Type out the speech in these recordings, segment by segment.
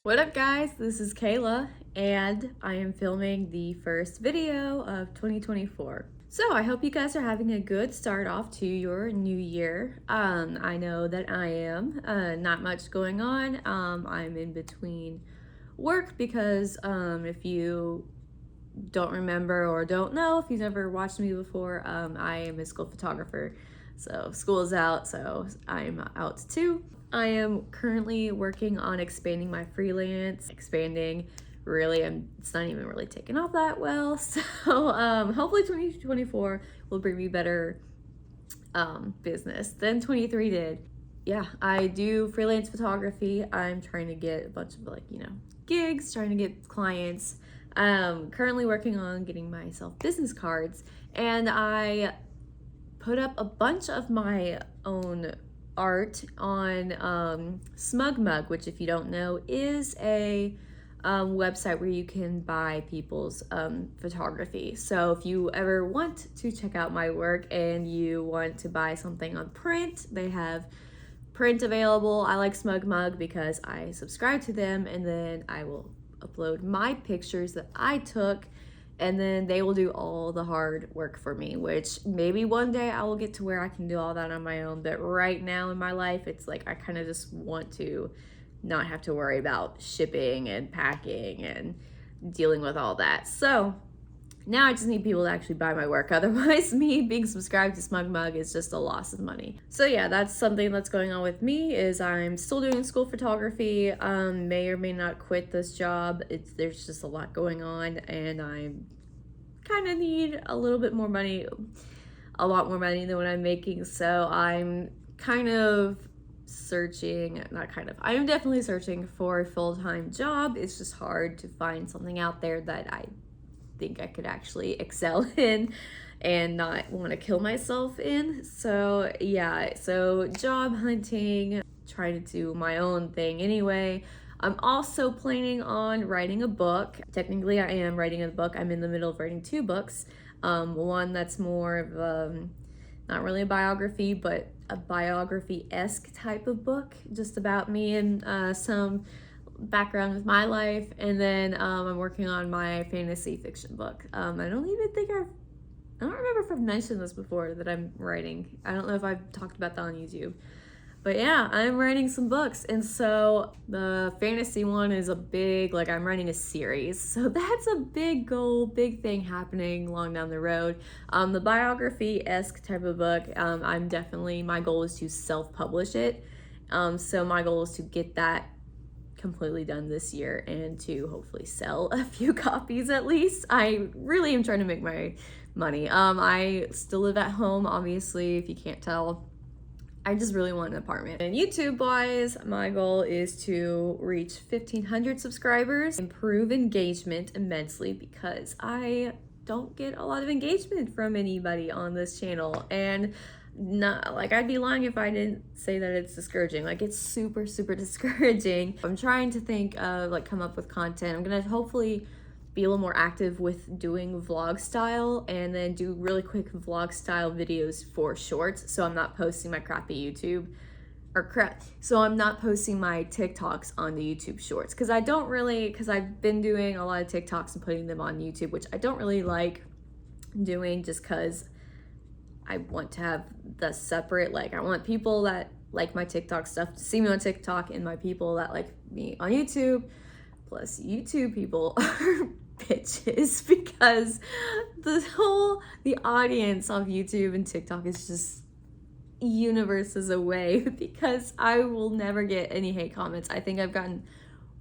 What up guys, this is Kayla and I am filming the first video of 2024. So I hope you guys are having a good start off to your new year. I know that I am. Not much going on. I'm in between work because if you don't remember or don't know, if you've never watched me before, I am a school photographer. So school is out, so I'm out too. I am currently working on expanding my freelance, really, it's not even really taking off that well. So hopefully 2024 will bring me better business than 23 did. Yeah, I do freelance photography. I'm trying to get a bunch of gigs, trying to get clients. Currently working on getting myself business cards, and I put up a bunch of my own art on Smug Mug, which if you don't know is a website where you can buy people's photography. So if you ever want to check out my work and you want to buy something on print, they have print available. I like Smug Mug because I subscribe to them, and then I will upload my pictures that I took, and then they will do all the hard work for me, which maybe one day I will get to where I can do all that on my own. But right now in my life, it's like I kind of just want to not have to worry about shipping and packing and dealing with all that. So now I just need people to actually buy my work. Otherwise, me being subscribed to Smug Mug is just a loss of money. So yeah, that's something that's going on with me, is I'm still doing school photography. May or may not quit this job. There's just a lot going on, and I kind of need a little bit more money, a lot more money than what I'm making. So I'm kind of I am definitely searching for a full-time job. It's just hard to find something out there that I think I could actually excel in and not want to kill myself in. So yeah, so job hunting, trying to do my own thing anyway. I'm also planning on writing a book. Technically I am writing a book. I'm in the middle of writing two books. One that's more of not really a biography, but a biography-esque type of book, just about me and some background with my life. And then I'm working on my fantasy fiction book. I don't remember if I've mentioned this before, that I'm writing. I don't know if I've talked about that on YouTube. But yeah, I'm writing some books, and so the fantasy one is a big, I'm writing a series. So that's a big goal, big thing happening long down the road. The biography-esque type of book, my goal is to self-publish it. So my goal is to get that completely done this year and to hopefully sell a few copies at least. I really am trying to make my money. I still live at home, obviously, if you can't tell. I just really want an apartment. And YouTube wise, my goal is to reach 1,500 subscribers, improve engagement immensely, because I don't get a lot of engagement from anybody on this channel. And I'd be lying if I didn't say that it's discouraging. It's super, super discouraging. I'm trying to think of come up with content. I'm gonna hopefully be a little more active with doing vlog style, and then do really quick vlog style videos for shorts, so I'm not posting my crappy YouTube so I'm not posting my TikToks on the YouTube shorts, because I've been doing a lot of TikToks and putting them on YouTube, which I don't really like doing, just because I want to have the separate, I want people that like my TikTok stuff to see me on TikTok, and my people that like me on YouTube. Plus, YouTube people are bitches, because the audience of YouTube and TikTok is just universes away, because I will never get any hate comments. I think I've gotten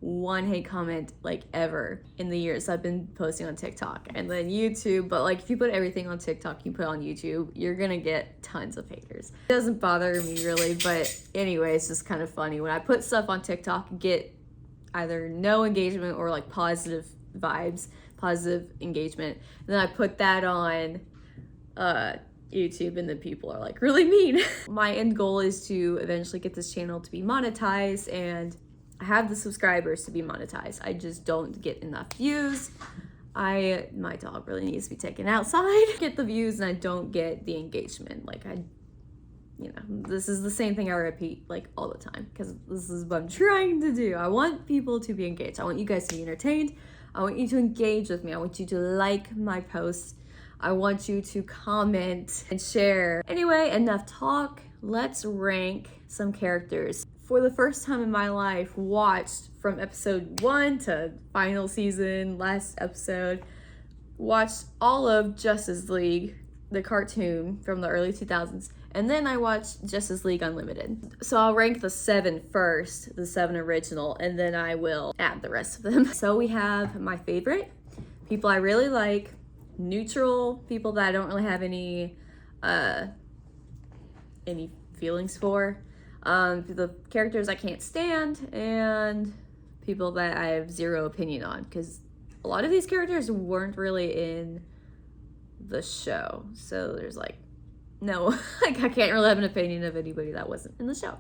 one hate comment ever in the years I've been posting on TikTok. And then YouTube, but if you put everything on TikTok, you put it on YouTube, you're gonna get tons of haters. It doesn't bother me really, but anyway, it's just kind of funny. When I put stuff on TikTok, get either no engagement or positive vibes, positive engagement. And then I put that on YouTube, and then people are really mean. My end goal is to eventually get this channel to be monetized, and I have the subscribers to be monetized. I just don't get enough views. My dog really needs to be taken outside. Get the views, and I don't get the engagement. you know, this is the same thing I repeat like all the time because this is what I'm trying to do. I want people to be engaged. I want you guys to be entertained. I want you to engage with me. I want you to like my posts. I want you to comment and share. Anyway, enough talk. Let's rank some characters. For the first time in my life, watched from episode 1 to final season, last episode, watched all of Justice League, the cartoon from the early 2000s, and then I watched Justice League Unlimited. So I'll rank the 7 first, the 7 original, and then I will add the rest of them. So we have my favorite, people I really like, neutral, people that I don't really have any feelings for, the characters I can't stand, and people that I have zero opinion on, because a lot of these characters weren't really in the show. So there's like, no, like I can't really have an opinion of anybody that wasn't in the show.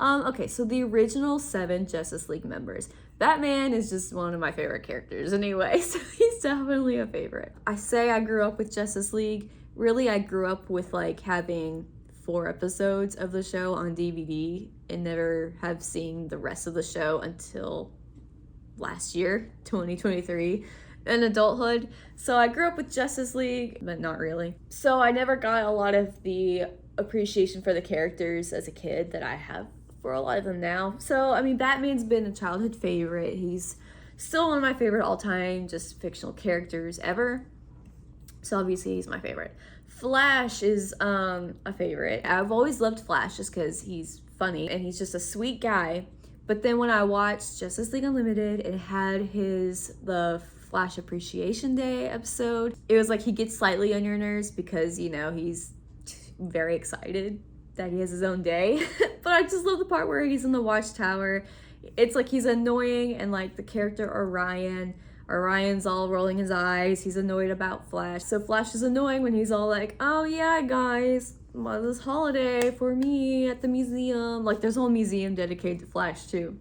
Okay, so the original 7 Justice League members. Batman is just one of my favorite characters anyway, so he's definitely a favorite. I say I grew up with Justice League. Really, I grew up with like having 4 episodes of the show on DVD and never have seen the rest of the show until last year, 2023, in adulthood. So I grew up with Justice League, but not really. So I never got a lot of the appreciation for the characters as a kid that I have for a lot of them now. So, I mean, Batman's been a childhood favorite. He's still one of my favorite all-time just fictional characters ever. So obviously he's my favorite. Flash is a favorite. I've always loved Flash just because he's funny and he's just a sweet guy. But then when I watched Justice League Unlimited, it had the Flash Appreciation Day episode. It was like he gets slightly on your nerves because, you know, he's very excited that he has his own day. But I just love the part where he's in the watchtower. It's like he's annoying, and like the character Orion's all rolling his eyes. He's annoyed about Flash. So Flash is annoying when he's all like, oh yeah, guys, this holiday for me at the museum. Like there's a whole museum dedicated to Flash too.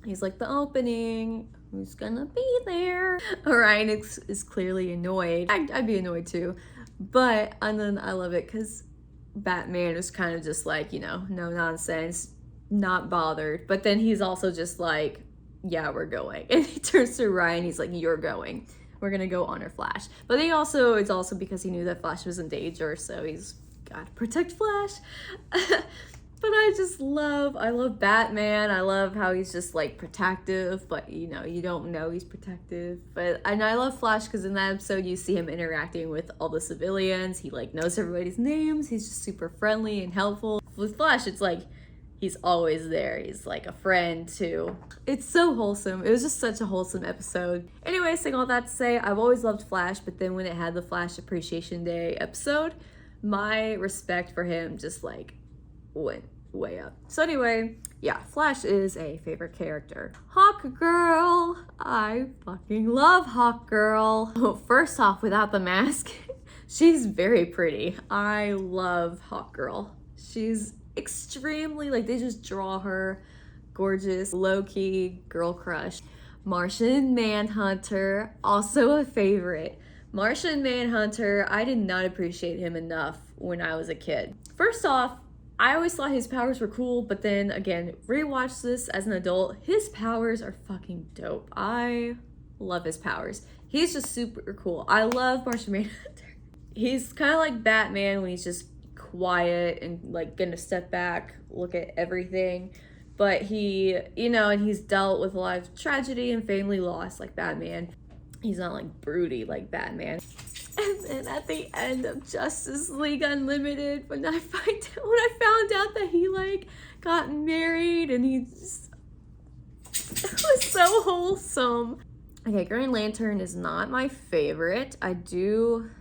He's like, the opening, who's gonna be there? Orion is clearly annoyed. I'd be annoyed too. But, and then I love it because Batman is kind of just like, you know, no nonsense, not bothered. But then he's also just like, yeah, we're going. And he turns to Ryan, he's like, you're going. We're gonna go honor Flash. But then it's also because he knew that Flash was in danger, so he's gotta protect Flash. But I love Batman. I love how he's just like protective, but you know, you don't know he's protective. And I love Flash because in that episode you see him interacting with all the civilians. He like knows everybody's names. He's just super friendly and helpful. With Flash, it's like he's always there. He's like a friend too. It's so wholesome. It was just such a wholesome episode. Anyway, saying all that to say, I've always loved Flash, but then when it had the Flash Appreciation Day episode, my respect for him just like went way up. So anyway, yeah, Flash is a favorite character. Hawk Girl. I fucking love Hawk Girl. Oh, first off, without the mask, she's very pretty. I love Hawk Girl. She's extremely, like, they just draw her gorgeous, low-key girl crush. Martian Manhunter, also a favorite. Martian Manhunter, I did not appreciate him enough when I was a kid. First off, I always thought his powers were cool, but then again, rewatch this as an adult, his powers are fucking dope. I love his powers. He's just super cool. I love Martian Manhunter. He's kind of like Batman when he's just quiet and like gonna step back, look at everything. But he, you know, and he's dealt with a lot of tragedy and family loss like Batman. He's not like broody like Batman. And then at the end of Justice League Unlimited, when I found out that he like got married, and he just, it was so wholesome. Okay, Green Lantern is not my favorite. I do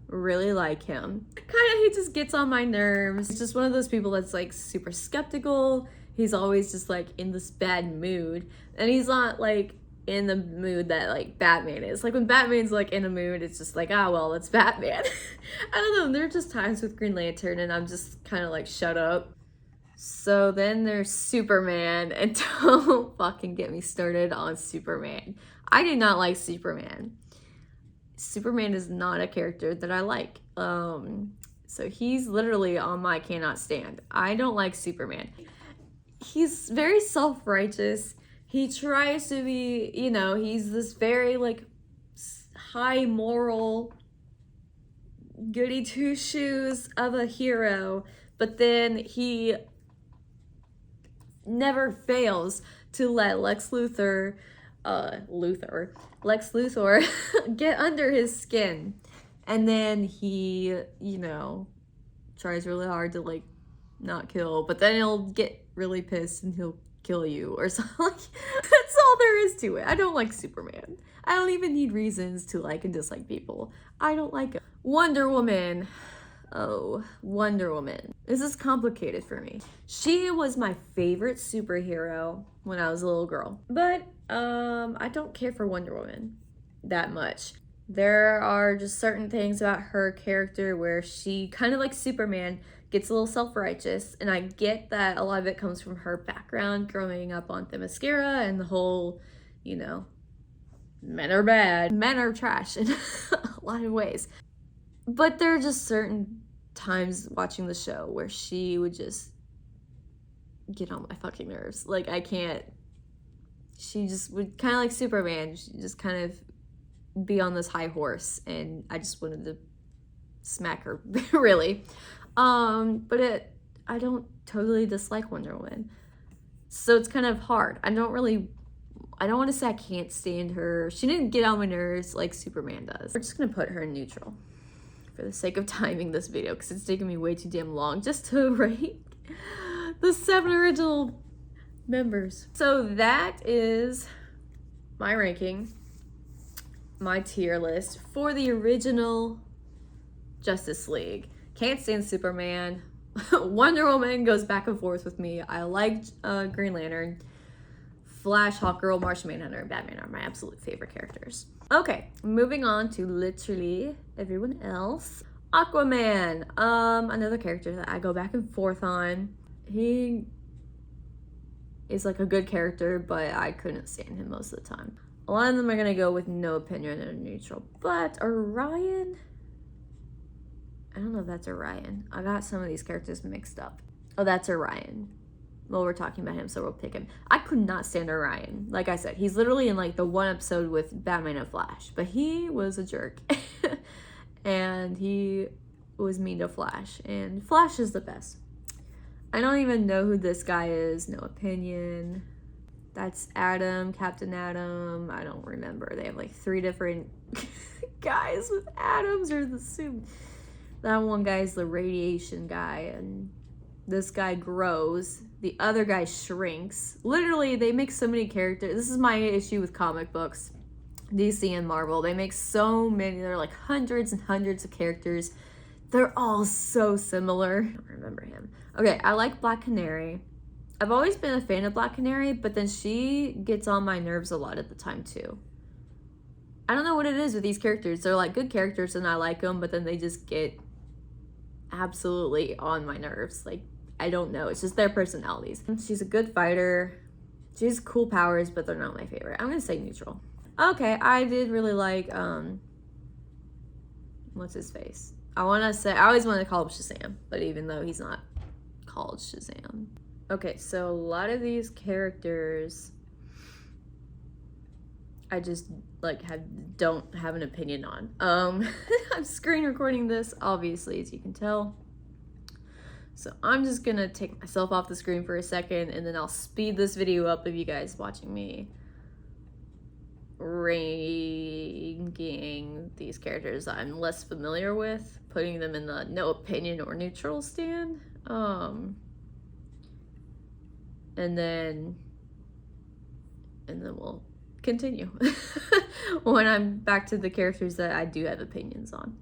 really like him. He just gets on my nerves. He's just one of those people that's like super skeptical. He's always just like in this bad mood, and he's not like in the mood that like Batman is. Like when Batman's like in a mood, it's just like, ah, well, it's Batman. I don't know, there are just times with Green Lantern and I'm just kind of like, shut up. So then there's Superman, and don't fucking get me started on Superman. I do not like Superman. Superman is not a character that I like. So he's literally on my cannot stand. I don't like Superman. He's very self-righteous. He tries to be, you know, he's this very like high moral goody two shoes of a hero, but then he never fails to let Lex Luthor get under his skin. And then he, you know, tries really hard to like not kill, but then he'll get really pissed and he'll kill you or something. That's all there is to it. I don't like Superman. I don't even need reasons to like and dislike people. I don't like it. Wonder Woman. Oh, Wonder Woman. This is complicated for me. She was my favorite superhero when I was a little girl. But I don't care for Wonder Woman that much. There are just certain things about her character where she, kind of like Superman, gets a little self-righteous, and I get that a lot of it comes from her background growing up on Themyscira and the whole, you know, men are bad, men are trash in a lot of ways. But there are just certain times watching the show where she would just get on my fucking nerves. Like, I can't, she just would, kind of like Superman, she just kind of be on this high horse, and I just wanted to smack her, really. But I don't totally dislike Wonder Woman, so it's kind of hard. I don't want to say I can't stand her. She didn't get on my nerves like Superman does. We're just gonna put her in neutral for the sake of timing this video, because it's taking me way too damn long just to rate the 7 original members. So that is my ranking, my tier list for the original Justice League. Can't stand Superman. Wonder Woman goes back and forth with me. I like Green Lantern. Flash, Hawkgirl, Martian Manhunter, and Batman are my absolute favorite characters. Okay, moving on to literally everyone else. Aquaman, another character that I go back and forth on. He is like a good character, but I couldn't stand him most of the time. A lot of them are gonna go with no opinion and neutral, but Orion, I don't know if that's Orion. I got some of these characters mixed up. Oh, that's Orion. Well, we're talking about him, so we'll pick him. I could not stand Orion. Like I said, he's literally in like the one episode with Batman and Flash, but he was a jerk. And he was mean to Flash, and Flash is the best. I don't even know who this guy is, no opinion. That's Adam, Captain Adam. I don't remember. They have like 3 different guys with Adams, or the suit. That one guy is the radiation guy, and this guy grows. The other guy shrinks. Literally, they make so many characters. This is my issue with comic books, DC and Marvel. They make so many. There are like hundreds and hundreds of characters. They're all so similar. I don't remember him. Okay, I like Black Canary. I've always been a fan of Black Canary, but then she gets on my nerves a lot at the time too. I don't know what it is with these characters. They're like good characters and I like them, but then they just get absolutely on my nerves. Like, I don't know. It's just their personalities. She's a good fighter. She has cool powers, but they're not my favorite. I'm gonna say neutral. Okay, I did really like, what's his face? I always want to call him Shazam, but even though he's not called Shazam. Okay, so a lot of these characters I just like don't have an opinion on. I'm screen recording this, obviously, as you can tell. So I'm just gonna take myself off the screen for a second, and then I'll speed this video up of you guys watching me ranking these characters I'm less familiar with, putting them in the no opinion or neutral stand. And then we'll continue when I'm back to the characters that I do have opinions on.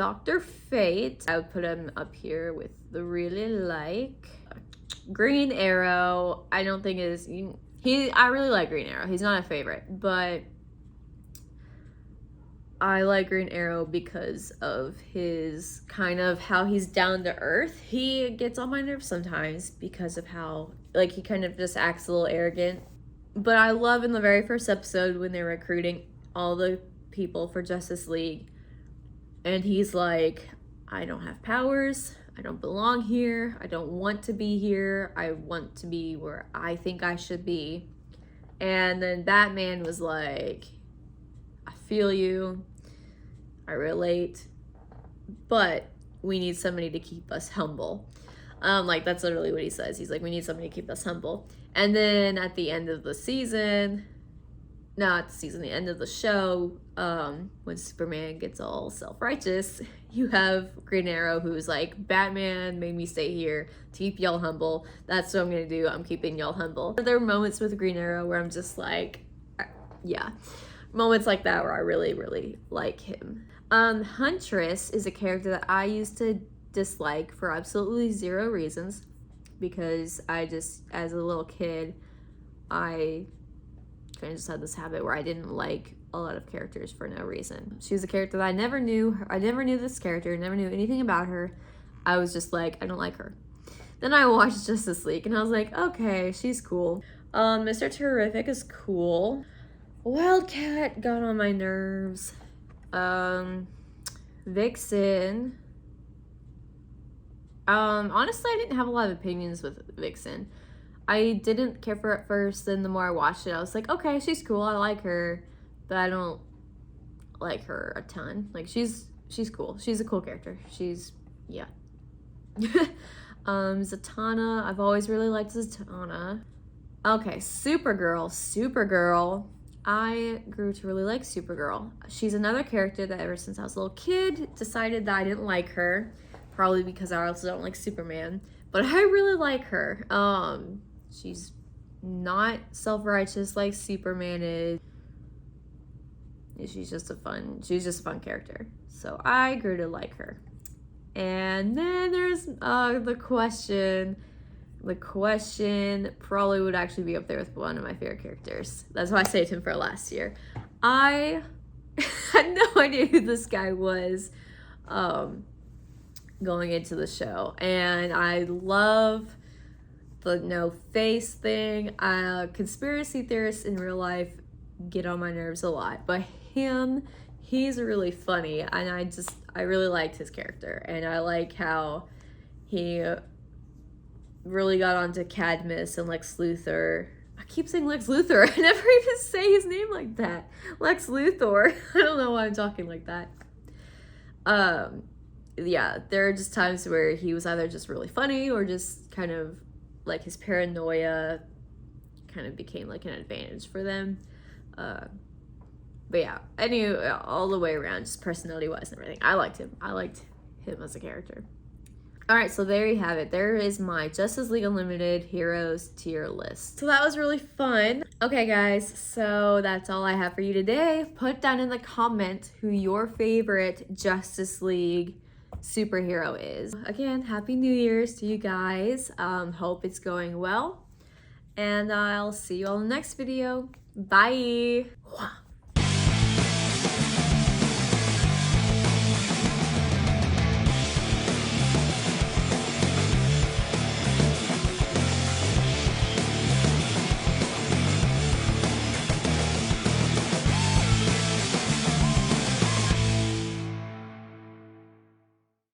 Dr. Fate, I would put him up here with the really like. Green Arrow, I don't think is I really like Green Arrow. He's not a favorite, but I like Green Arrow because of his kind of how he's down to earth. He gets on my nerves sometimes because of how like he kind of just acts a little arrogant. But I love in the very first episode when they're recruiting all the people for Justice League, and he's like, I don't have powers, I don't belong here, I don't want to be here, I want to be where I think I should be. And then Batman was like, I feel you, I relate, but we need somebody to keep us humble. Like that's literally what he says. He's like, we need somebody to keep us humble. And then at the end of the season, the end of the show, when Superman gets all self-righteous, you have Green Arrow who's like, Batman made me stay here to keep y'all humble. That's what I'm gonna do. I'm keeping y'all humble. There are moments with Green Arrow where I'm just like, yeah. Moments like that where I really, really like him. Huntress is a character that I used to dislike for absolutely zero reasons, because I just, as a little kid, I kind of just had this habit where I didn't like a lot of characters for no reason. She was a character that I never knew. I never knew this character, never knew anything about her. I was just like, I don't like her. Then I watched Justice League and I was like, okay, she's cool. Mr. Terrific is cool. Wildcat got on my nerves. Vixen. Honestly, I didn't have a lot of opinions with Vixen. I didn't care for her at first, then the more I watched it, I was like, okay, she's cool, I like her, but I don't like her a ton. Like, she's cool. She's a cool character. Yeah. Zatanna, I've always really liked Zatanna. Okay, Supergirl. I grew to really like Supergirl. She's another character that ever since I was a little kid decided that I didn't like her. Probably because I also don't like Superman. But I really like her. She's not self-righteous like Superman is. She's just a fun character. So I grew to like her. And then there's the question. The Question probably would actually be up there with one of my favorite characters. That's why I saved him for last year. I had no idea who this guy was going into the show. And I love the no face thing. Conspiracy theorists in real life get on my nerves a lot. But he's really funny. And I really liked his character. And I like how he really got onto Cadmus and Lex Luthor. I keep saying Lex Luthor. I never even say his name like that. Lex Luthor. I don't know why I'm talking like that. Yeah, there are just times where he was either just really funny or just kind of like his paranoia kind of became like an advantage for them. But yeah, all the way around, just personality-wise and everything, I liked him. I liked him as a character. Alright, so there you have it. There is my Justice League Unlimited Heroes tier list. So that was really fun. Okay, guys, so that's all I have for you today. Put down in the comment who your favorite Justice League superhero is. Again, Happy New Year's to you guys. Hope it's going well. And I'll see you all in the next video. Bye!